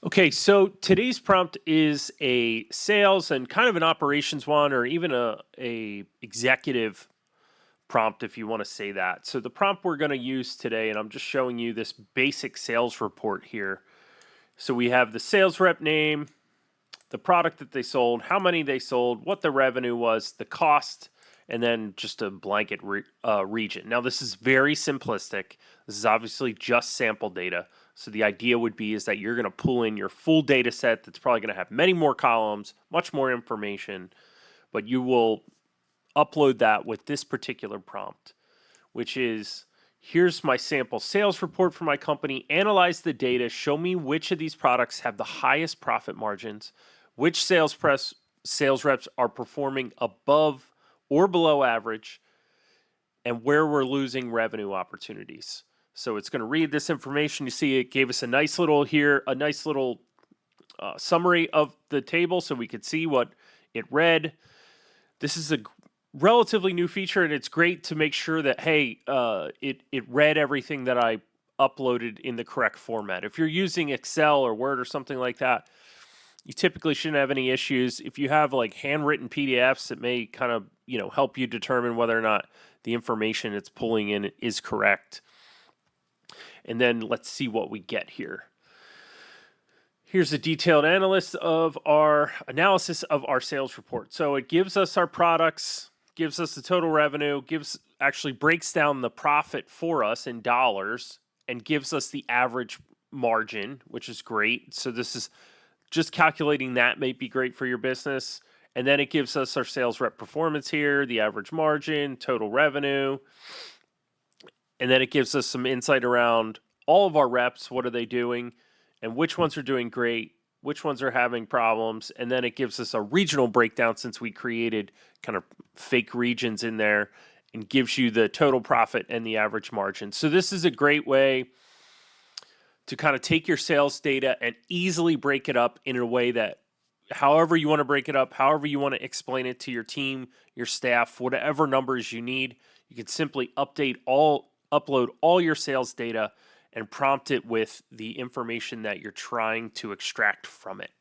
Okay, so today's prompt is a sales and kind of an operations one, or even a executive prompt, if you want to say that. So the prompt we're going to use today, and I'm just showing you this basic sales report here. So we have the sales rep name, the product that they sold, how many they sold, what the revenue was, the cost, and then just a blanket region. Now this is very simplistic. This is obviously just sample data. So the idea would be is that you're going to pull in your full data set that's probably going to have many more columns, much more information, but you will upload that with this particular prompt, which is here's my sample sales report for my company. Analyze the data, show me which of these products have the highest profit margins, which sales reps are performing above or below average, and where we're losing revenue opportunities. So it's going to read this information. You see it gave us a nice little summary of the table so we could see what it read. This is a relatively new feature, and it's great to make sure that, hey, it read everything that I uploaded in the correct format. If you're using Excel or Word or something like that, you typically shouldn't have any issues. If you have like handwritten PDFs, it may kind of, help you determine whether or not the information it's pulling in is correct. And then let's see what we get here. Here's a detailed analysis of our sales report. So it gives us our products, gives us the total revenue, actually breaks down the profit for us in dollars, and gives us the average margin, which is great. So this is just calculating that may be great for your business. And then it gives us our sales rep performance here, the average margin, total revenue. And then it gives us some insight around all of our reps. What are they doing? And which ones are doing great? Which ones are having problems? And then it gives us a regional breakdown since we created kind of fake regions in there, and gives you the total profit and the average margin. So this is a great way to kind of take your sales data and easily break it up in a way that however you want to break it up, however you want to explain it to your team, your staff, whatever numbers you need, you can simply upload all your sales data and prompt it with the information that you're trying to extract from it.